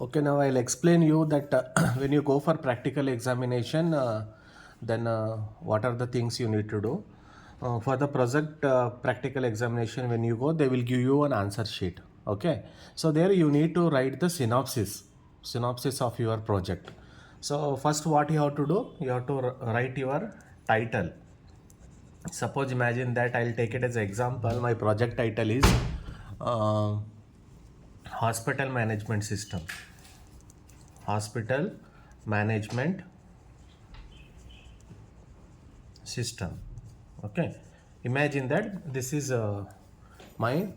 Okay, now I'll explain you that when you go for practical examination, then what are the things you need to do. For the project practical examination, when you go, they will give you an answer sheet. Okay, so there you need to write the synopsis of your project. So first, what you have to do, you have to write your title. Suppose imagine that I'll take it as an example. My project title is uh, hospital management system. Hospital management system. Okay, imagine that this is my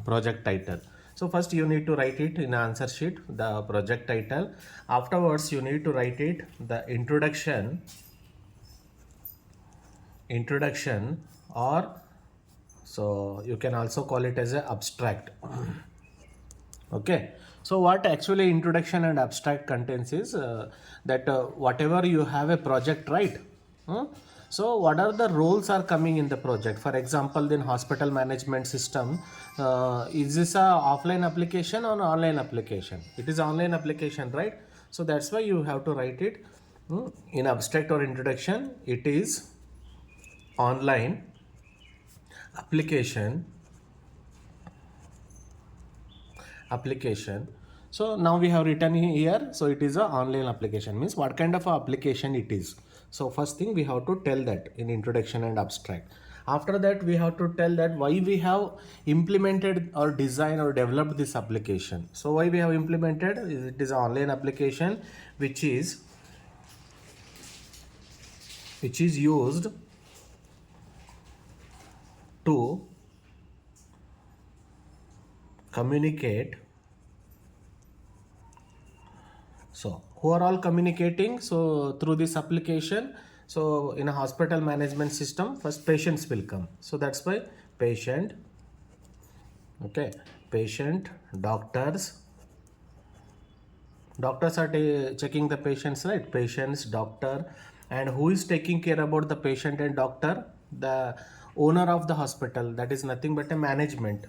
project title. So first you need to write it in answer sheet, the project title. Afterwards you need to write it the introduction, or so you can also call it as a abstract. Okay, so what actually introduction and abstract contains is that whatever you have a project, right? Hmm? So what are the roles are coming in the project? For example, in hospital management system, is this a offline application or an online application? It is online application, right? So that's why you have to write it in abstract or introduction. It is online application. So now we have written here, so it is a online application, means what kind of a application it is. So first thing we have to tell that in introduction and abstract. After that we have to tell that why we have implemented or designed or developed this application. So why we have implemented, it is an online application which is used to communicate. So who are all communicating? So through this application, so in a hospital management system, first patients will come. So that's why patient, okay, patient, doctors are checking the patients, right? Patients, doctor, and who is taking care about the patient and doctor? The owner of the hospital, that is nothing but a management.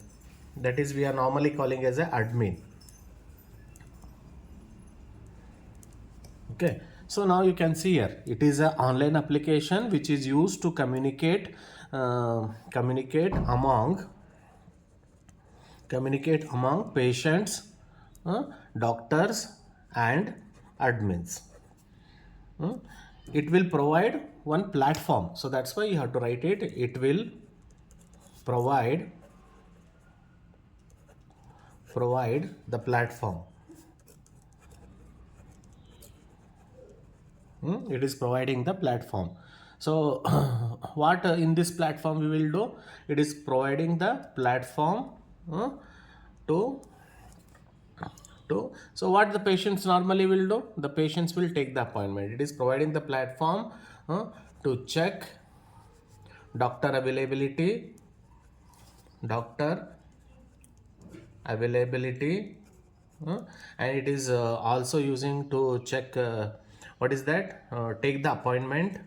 That is we are normally calling as a admin. Okay, so now you can see here it is an online application which is used to communicate among patients, doctors and admins. It will provide one platform, so that's why you have to write it. It will provide the platform. It is providing the platform. So what in this platform we will do, it is providing the platform to so what the patients normally will do, the patients will take the appointment. It is providing the platform to check doctor availability and it is also using to check what is that, take the appointment,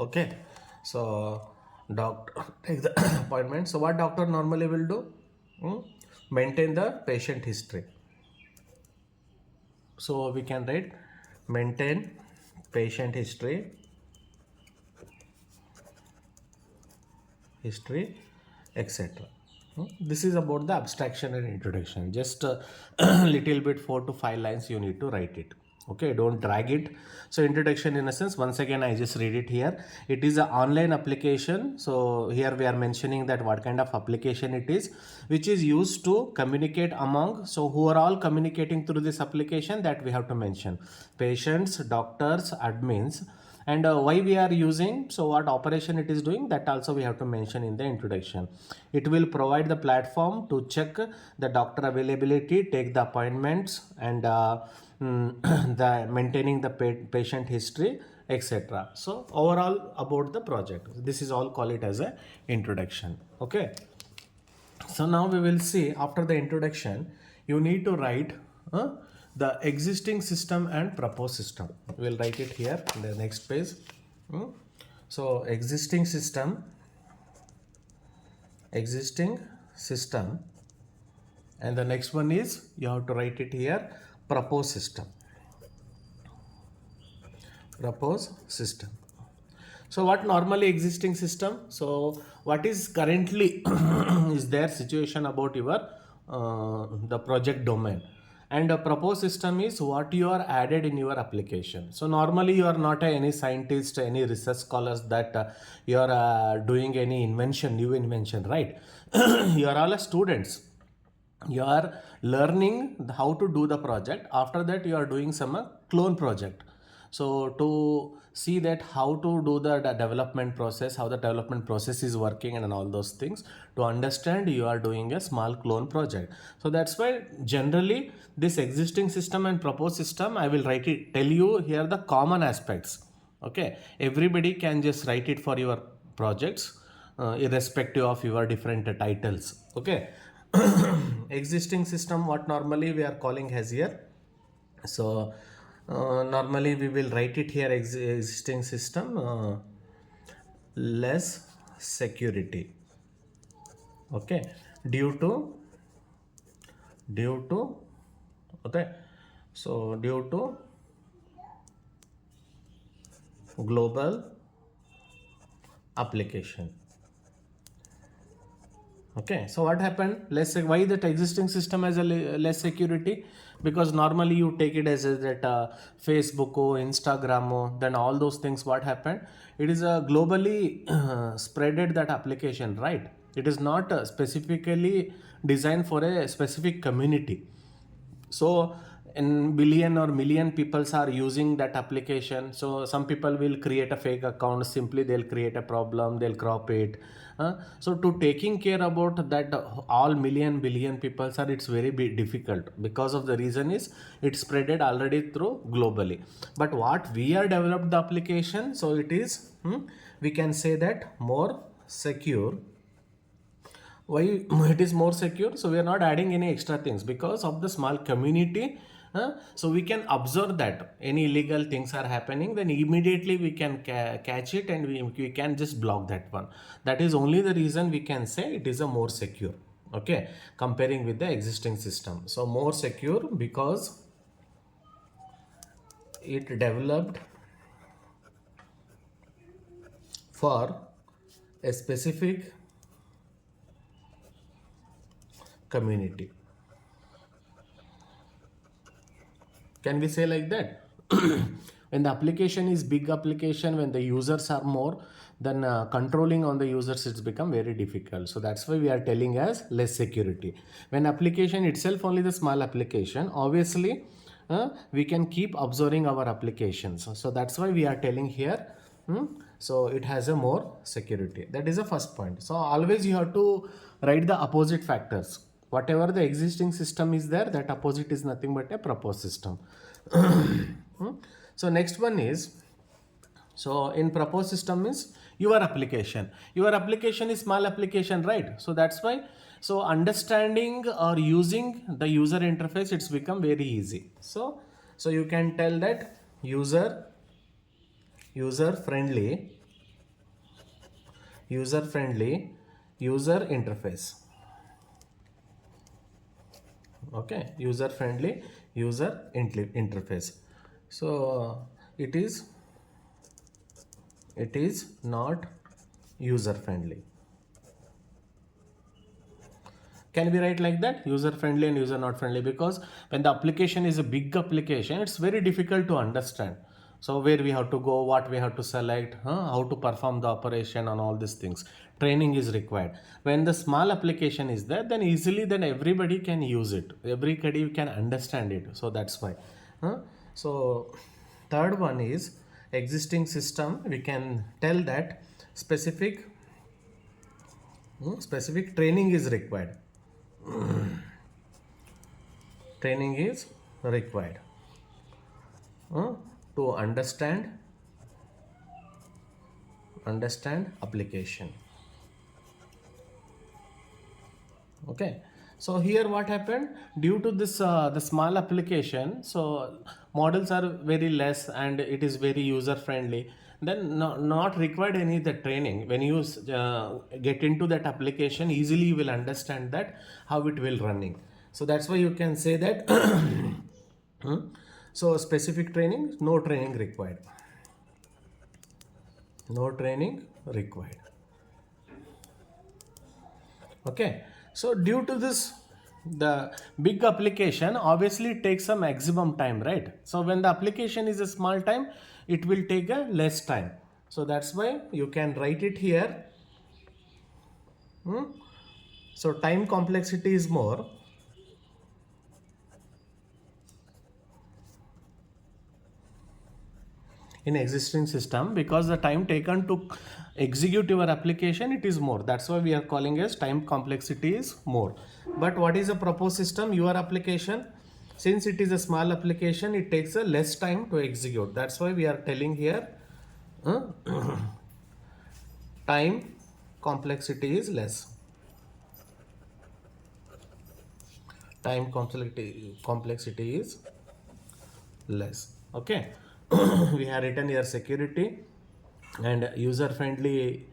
okay. So doctor take the appointment. So what doctor normally will do, maintain the patient history. So we can write maintain patient history, etc. This is about the abstraction and introduction. Just a little bit, 4 to 5 lines you need to write it. Okay, don't drag it. So introduction, in a sense, once again I just read it here. It is an online application. So here we are mentioning that what kind of application it is, which is used to communicate among, so who are all communicating through this application, that we have to mention: patients, doctors, admins. And why we are using, so what operation it is doing, that also we have to mention in the introduction. It will provide the platform to check the doctor availability, take the appointments, and the maintaining the patient history, etc. So overall about the project, this is all, call it as a introduction. Okay, so now we will see, after the introduction you need to write the existing system and proposed system. We will write it here in the next page. So existing system existing system, and the next one is you have to write it here, proposed system. Proposed system. So what normally existing system? So what is currently is their situation about your the project domain, and a proposed system is what you are added in your application. So normally you are not any scientist, any research scholars that you are doing any invention, new invention, right? You are all students. You are learning how to do the project. After that you are doing some clone project. So to see that how to do the development process, how the development process is working and all those things, to understand, you are doing a small clone project. So that's why generally this existing system and proposed system, I will write it, tell you here the common aspects. Okay, everybody can just write it for your projects, irrespective of your different titles. Okay. Existing system, what normally we are calling as here. So normally we will write it here, existing system, less security. Okay, due to okay, so due to global application. Okay, so what happened? Let's say why that existing system has a less security, because normally you take it as that Facebook or Instagram or then all those things. What happened? It is a globally spreaded that application, right? It is not specifically designed for a specific community. So in billion or million peoples are using that application. So some people will create a fake account, simply they'll create a problem, they'll crop it. So to taking care about that all million billion peoples are, it's very difficult, because of the reason is it's spreaded already through globally. But what we are developed the application, so it is we can say that more secure. Why it is more secure? So we are not adding any extra things because of the small community. So we can observe that any illegal things are happening, then immediately we can catch it, and we can just block that one. That is only the reason we can say it is a more secure. Okay, comparing with the existing system. So more secure because it developed for a specific community. Can we say like that? When the application is big application, when the users are more, then controlling on the users, it's become very difficult. So that's why we are telling as less security. When application itself only the small application, obviously we can keep observing our applications. So that's why we are telling here. So it has a more security. That is the first point. So always you have to write the opposite factors. Whatever the existing system is there, that opposite is nothing but a proposed system. So next one is, so in proposed system is your application. Your application is small application, right? So that's why, so understanding or using the user interface, it's become very easy. So you can tell that user friendly user interface. Okay, user friendly user interface. So it is not user friendly. Can we write like that, user friendly and user not friendly? Because when the application is a big application, it's very difficult to understand. So where we have to go, what we have to select, how to perform the operation and all these things. Training is required. When the small application is there, then easily then everybody can use it. Everybody can understand it. So that's why. So third one is existing system. We can tell that specific training is required. Training is required to understand application. Okay, so here what happened, due to this the small application, so models are very less and it is very user friendly. then not required any the training. When you get into that application, easily you will understand that how it will running. So that's why you can say that hmm, so specific training, no training required, no training required. Okay, so due to this, the big application obviously takes a maximum time, right? So when the application is a small time, it will take a less time. So that's why you can write it here. So time complexity is more. In existing system, because the time taken to execute your application, it is more. That's why we are calling as time complexity is more. But what is a proposed system? Your application, since it is a small application, it takes a less time to execute. That's why we are telling here uh, time complexity is less. Time complexity is less. Okay. We have written here security and user friendly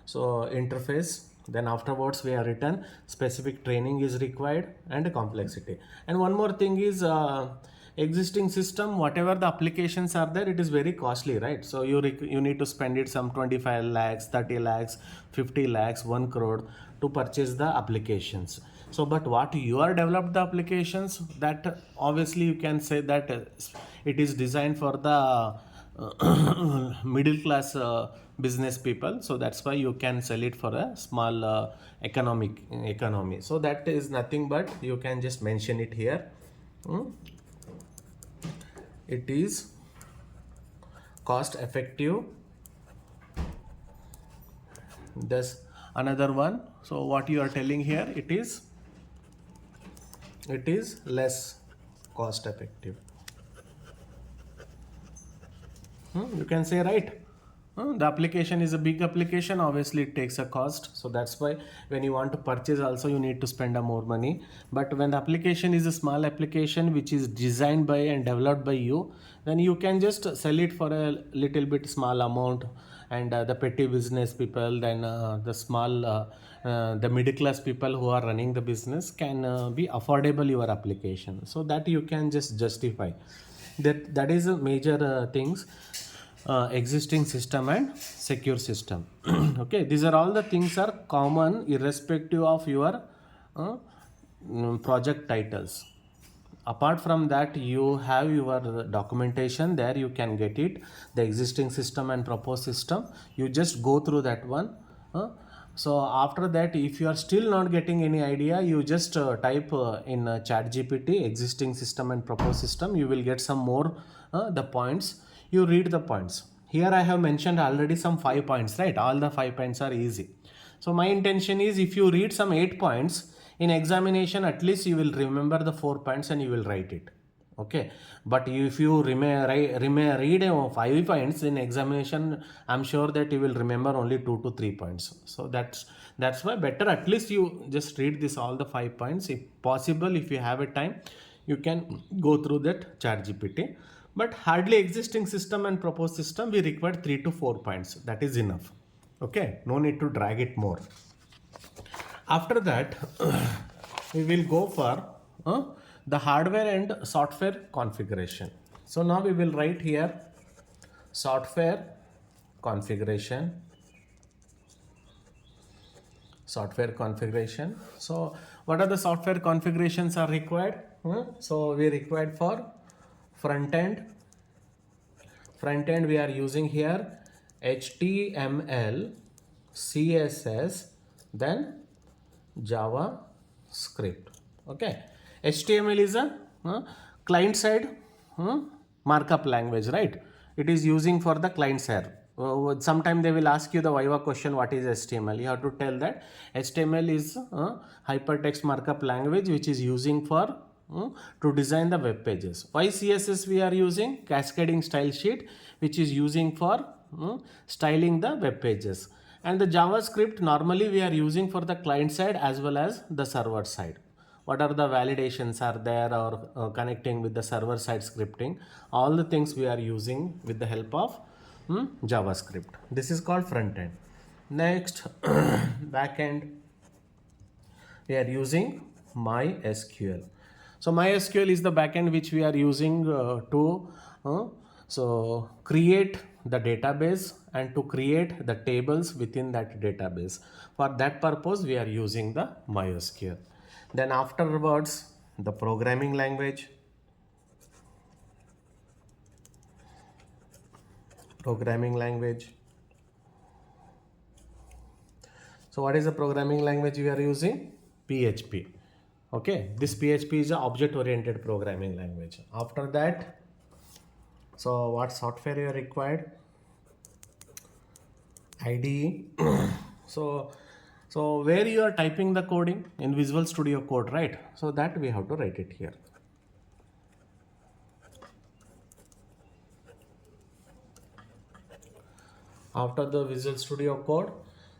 so interface. Then afterwards we have written specific training is required and complexity. And one more thing is existing system, whatever the applications are there, it is very costly, right? So you need to spend it some 25 lakhs, 30 lakhs, 50 lakhs, 1 crore to purchase the applications. So but what you are developed the applications, that obviously you can say that it is designed for the middle class business people. So that's why you can sell it for a small economy. So that is nothing but you can just mention it here. It is cost effective. Thus another one, so what you are telling here, it is less cost effective. You can say, right? The application is a big application, obviously it takes a cost. So that's why when you want to purchase also you need to spend a more money. But when the application is a small application which is designed by and developed by you, then you can just sell it for a little bit small amount. And the petty business people, then the small the middle class people who are running the business can be affordable your application. So that you can just justify that is a major things. Existing system and secure system. Okay, these are all the things are common irrespective of your project titles. Apart from that, you have your documentation there, you can get it, the existing system and proposed system. You just go through that one. So after that, if you are still not getting any idea, you just type in chat GPT existing system and proposed system. You will get some more the points. You read the points. Here I have mentioned already some 5 points, right? All the 5 points are easy. So my intention is, if you read some 8 points in examination, at least you will remember the 4 points and you will write it. Okay, but if you read 5 points in examination, I'm sure that you will remember only 2 to 3 points. So that's why better at least you just read this all the 5 points. If possible, if you have a time, you can go through that chat GPT. But hardly existing system and proposed system, we require 3 to 4 points. That is enough. Okay, no need to drag it more. After that, we will go for the hardware and software configuration. So now we will write here software configuration. So what are the software configurations are required? So we required for front end we are using here HTML, CSS, then JavaScript. Okay, HTML is a client side markup language, right? It is using for the client side. Sometime they will ask you the Viva question, what is HTML? You have to tell that HTML is hypertext markup language which is using for to design the web pages. Why CSS we are using? Cascading style sheet, which is using for styling the web pages. And the JavaScript normally we are using for the client side as well as the server side. What are the validations are there, or connecting with the server side scripting, all the things we are using with the help of JavaScript. This is called front end. Next, back end, we are using MySQL. So MySQL is the backend which we are using to create the database and to create the tables within that database. For that purpose, we are using the MySQL. Then afterwards, the programming language. Programming language. So what is the programming language we are using? PHP. Okay, this PHP is an object-oriented programming language. After that, so what software you are required? IDE. so where you are typing the coding in Visual Studio Code, right? So that we have to write it here. After the Visual Studio Code,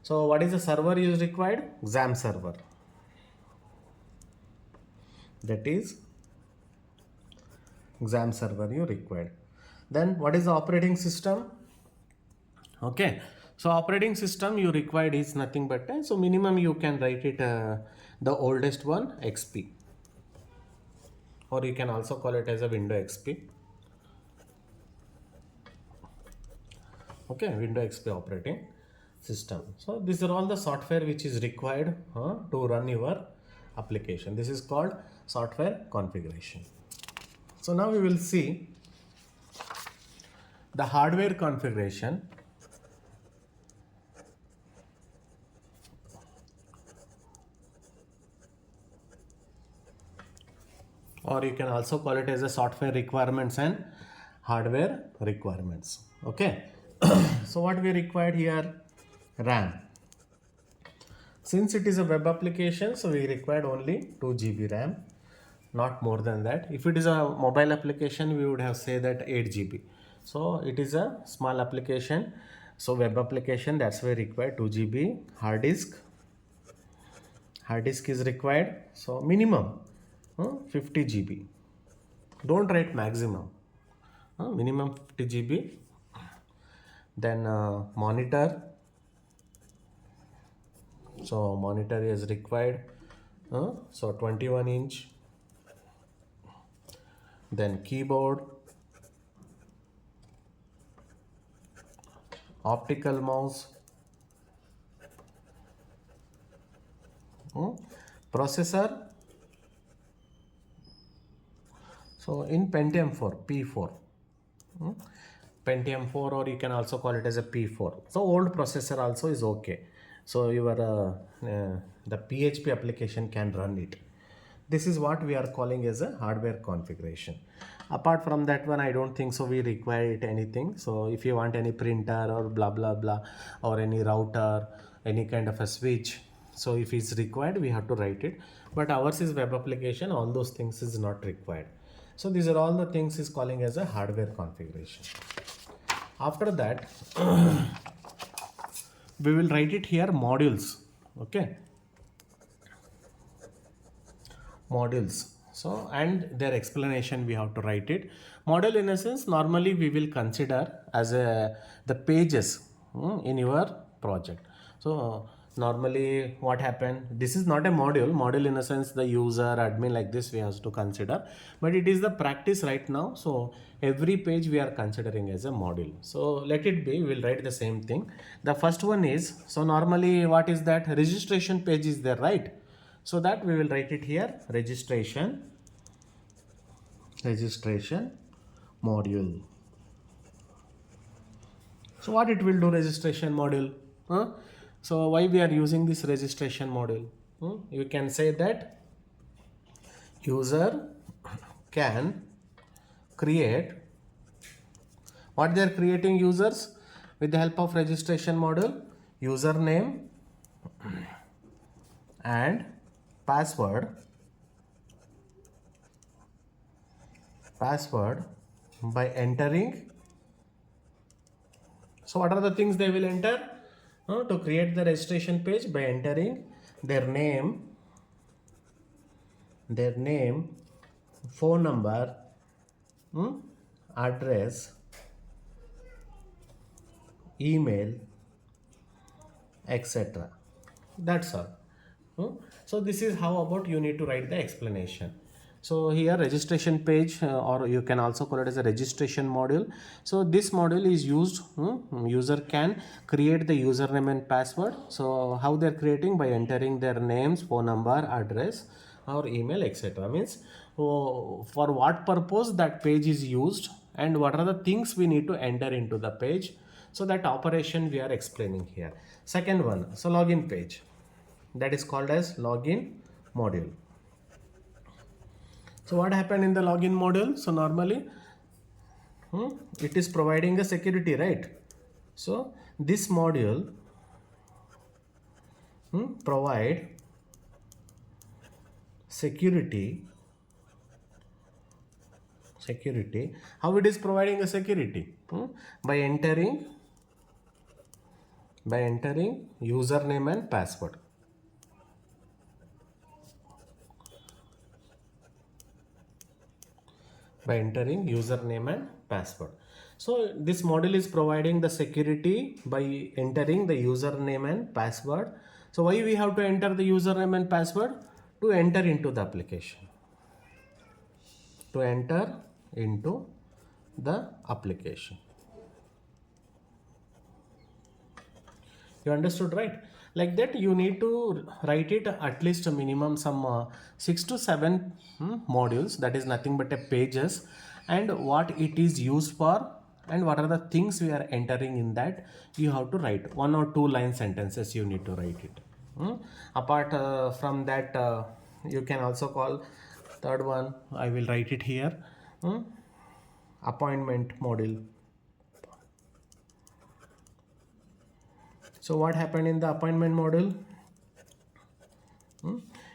so what is the server is required? XAMPP server. That is XAMPP server you required. Then what is the operating system? Okay, so operating system you required is nothing but so minimum you can write it the oldest one, XP, or you can also call it as a Window XP. Okay, Window XP operating system. So these are all the software which is required to run your application. This is called software configuration. So now we will see the hardware configuration. Or you can also call it as a software requirements and hardware requirements. Okay. So what we required here? RAM. Since it is a web application, so we required only 2 GB RAM, not more than that. If it is a mobile application, we would have said that 8 GB. So it is a small application. So web application, that's why required 2 GB. Hard disk is required. So minimum 50 GB. Don't write maximum. Minimum 50 GB. Then monitor. So monitor is required. So 21 inch. Then keyboard. Optical mouse. Processor. So in Pentium 4, P4. Pentium 4, or you can also call it as a P4. So old processor also is okay. So your the PHP application can run it. This is what we are calling as a hardware configuration. Apart from that one, I don't think so we require it anything. So if you want any printer or blah blah blah, or any router, any kind of a switch, so if it's required, we have to write it. But ours is web application, all those things is not required. So these are all the things is calling as a hardware configuration. After that, we will write it here modules. Okay, modules. So and their explanation we have to write it. Module in a sense, normally we will consider as the pages in your project. So normally what happened, this is not a module in a sense the user admin like this we have to consider, but it is the practice right now. So every page we are considering as a module. So let it be, we will write the same thing. The first one is, so normally what is that, registration page is there, right? So that we will write it here, registration module. So what it will do, registration module? So why we are using this registration module? You can say that user can create, what they are creating users with the help of registration module, username and password by entering. So what are the things they will enter to create the registration page? By entering their name, phone number, address, email, etc. That's all. Hmm? So this is how about you need to write the explanation. So here registration page, or you can also call it as a registration module. So this module is used, user can create the username and password. So how they're creating? By entering their names, phone number, address or email, etc. Means for what purpose that page is used and what are the things we need to enter into the page. So that operation we are explaining here. Second one, so login page, that is called as login module. So what happened in the login module? So normally it is providing a security, right? So this module provide security. How it is providing a security? By entering username and password. By entering username and password. So this model is providing the security by entering the username and password. So why we have to enter the username and password? To enter into the application. To enter into the application. You understood, right? Like that you need to write it at least a minimum some 6 to 7 modules, that is nothing but a pages, and what it is used for and what are the things we are entering in that. You have to write 1 or 2 line sentences, you need to write it. Apart from that, you can also call third one, I will write it here, appointment module. So what happened in the appointment module?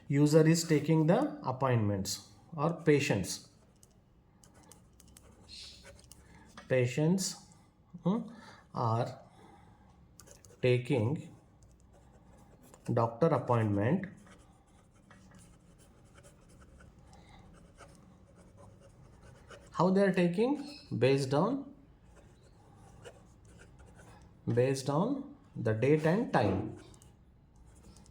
User is taking the appointments or patients. Patients are taking doctor appointment how they are taking? Based on the date and time.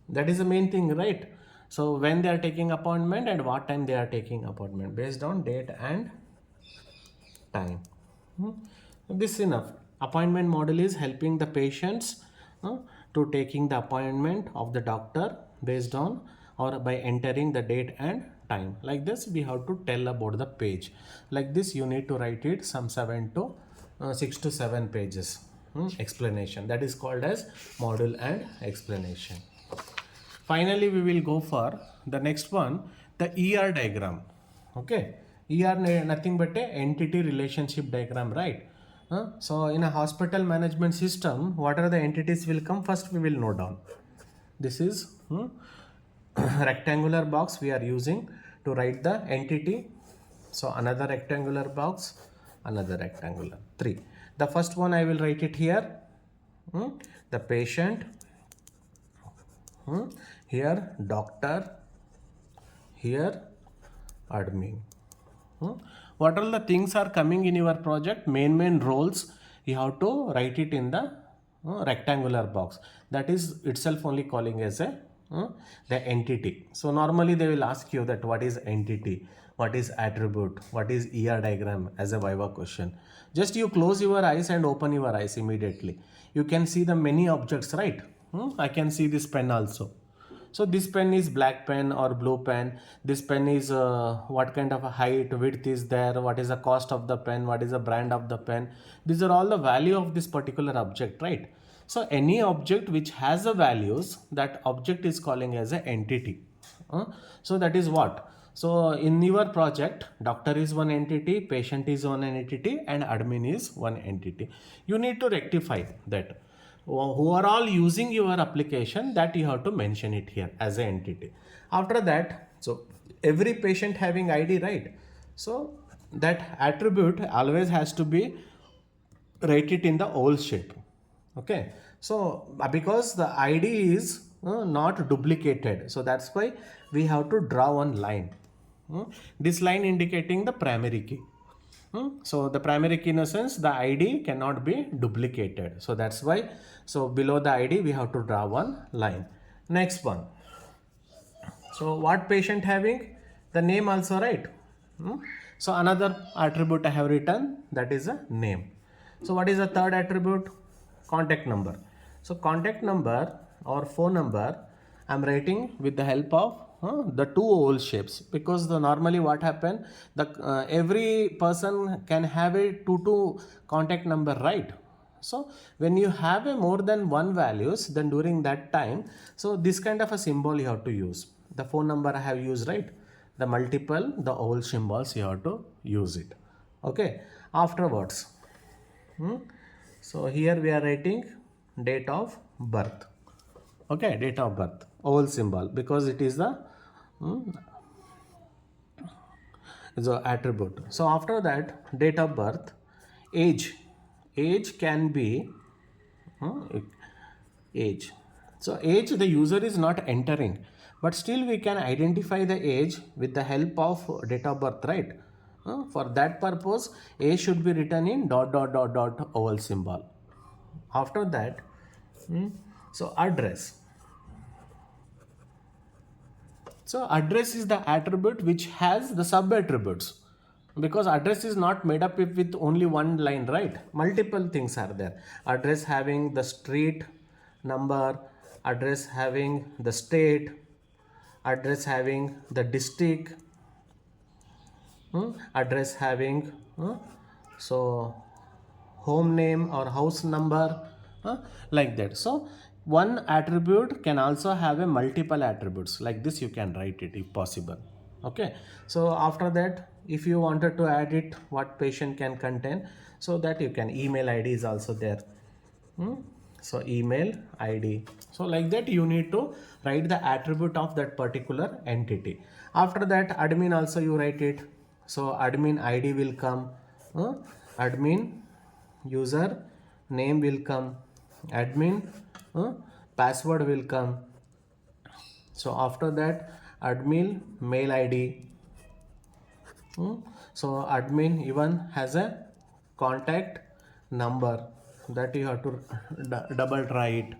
That is the main thing, right? So when they are taking appointment and what time they are taking appointment, based on date and time. This is enough. Appointment model is helping the patients to taking the appointment of the doctor based on or by entering the date and time. Like this we have to tell about the page. Like this you need to write it some 6 to 7 pages explanation. That is called as module and explanation. Finally we will go for the next one, the ER diagram. Okay, ER nothing but a entity relationship diagram, right? So in a hospital management system, what are the entities will come? First we will note down. This is rectangular box we are using to write the entity. So another rectangular box, another rectangular, 3. The first one I will write it here, the patient, here doctor, here admin. What all the things are coming in your project? Main roles you have to write it in the rectangular box. That is itself only calling as a the entity. So normally they will ask you that what is entity, what is attribute, what is ER diagram as a Viva question. Just you close your eyes and open your eyes immediately. You can see the many objects, right? I can see this pen also. So this pen is black pen or blue pen. This pen is what kind of a height, width is there, what is the cost of the pen, what is the brand of the pen. These are all the value of this particular object, right? So any object which has the values, that object is calling as an entity. So that is what? So in your project, doctor is one entity, patient is one entity, and admin is one entity. You need to rectify that. Who are all using your application, that you have to mention it here as an entity. After that, so every patient having ID, right? So that attribute always has to be rated in the old shape. Okay, so because the ID is not duplicated, so that's why we have to draw one line. This line indicating the primary key. So the primary key in a sense, the ID cannot be duplicated. So that's why, so below the ID, we have to draw one line. Next one. So what patient having? The name also, right? Hmm? So another attribute I have written, that is a name. So what is the third attribute? Contact number. So contact number or phone number, I'm writing with the help of the two oval shapes, because the normally what happen, the every person can have a two contact number, right? So when you have a more than one values, then during that time, so this kind of a symbol you have to use. The phone number I have used, right? The multiple, the oval symbols you have to use it. Okay. Afterwards, so here we are writing date of birth. Okay, date of birth, oval symbol, because it is the is a attribute. So after that, date of birth, age can be age. So age, the user is not entering, but still we can identify the age with the help of date of birth, right? For that purpose, age should be written in dot dot dot dot oval symbol. After that, so address. So address is the attribute which has the sub attributes, because address is not made up with only one line, right? Multiple things are there. Address having the street number, address having the state, address having the district, address having so home name or house number, like that. So one attribute can also have a multiple attributes, like this you can write it if possible. Okay, so after that, if you wanted to add it, what patient can contain, so that you can, email ID is also there. So email ID, so like that you need to write the attribute of that particular entity. After that, admin also you write it. So admin ID will come, admin user name will come, admin password will come. So after that, admin mail ID. So admin even has a contact number, that you have to double try it.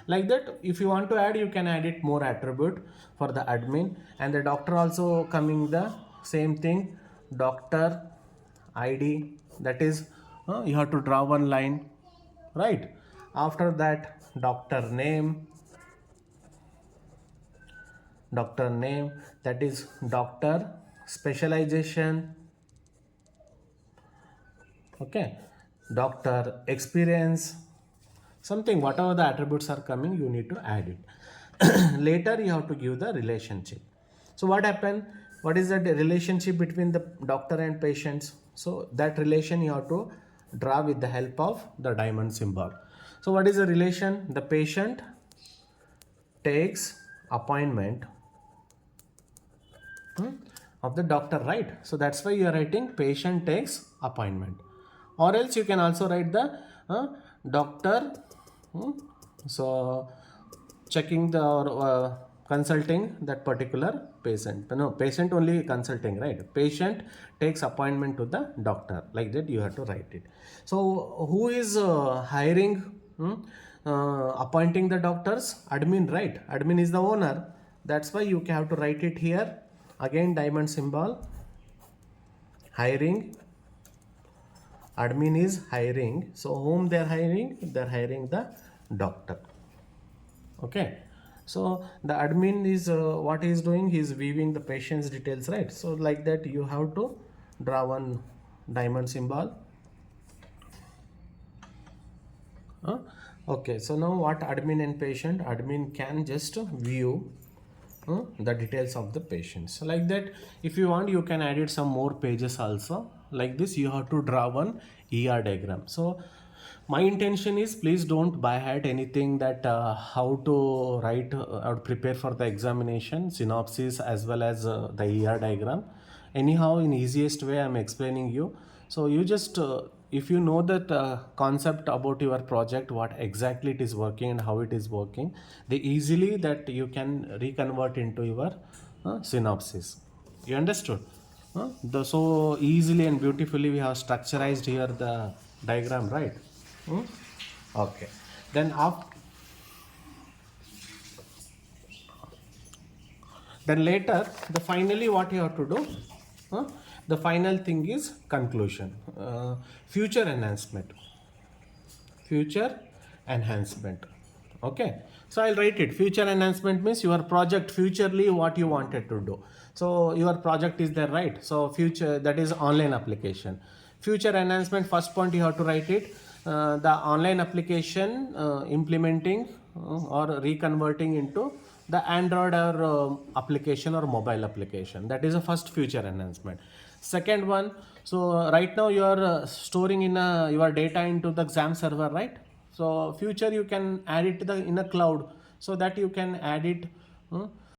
Like that, if you want to add, you can add it more attribute for the admin. And the doctor also coming the same thing, doctor ID, that is you have to draw one line, right? After that, doctor name, that is doctor specialization. Okay, doctor experience, something, whatever the attributes are coming, you need to add it. Later you have to give the relationship. So what happened, what is the relationship between the doctor and patients? So that relation you have to draw with the help of the diamond symbol. So what is the relation? The patient takes appointment of the doctor, right? So that's why you are writing patient takes appointment. Or else you can also write the doctor so checking the consulting that particular patient. No, patient only consulting, right? Patient takes appointment to the doctor, like that you have to write it. So who is hiring, appointing the doctors? Admin, right? Admin is the owner. That's why you have to write it here. Again diamond symbol, hiring, admin is hiring. So whom they are hiring? They are hiring the doctor. Okay, so the admin is what he is doing, he is viewing the patient's details, right? So like that you have to draw one diamond symbol. Okay, so now what admin and patient, admin can just view the details of the patients. So like that, if you want, you can add it some more pages also. Like this you have to draw one ER diagram. So my intention is, please don't by heart anything that how to write or prepare for the examination, synopsis as well as the ER diagram. Anyhow, in easiest way I'm explaining you. So you just if you know that concept about your project, what exactly it is working and how it is working, they easily that you can reconvert into your synopsis. You understood? So easily and beautifully we have structurized here the diagram, right? Hmm? Okay. Then then later the finally what you have to do, huh? The final thing is conclusion, future enhancement, future enhancement. Okay, so I'll write it. Future enhancement means your project futurely what you wanted to do. So your project is there, right? So future, that is online application. Future enhancement, first point you have to write it, the online application implementing or reconverting into the Android or application or mobile application. That is a first future enhancement. Second one, so right now you are storing in your data into the exam server, right? So future you can add it to the in a cloud, so that you can add it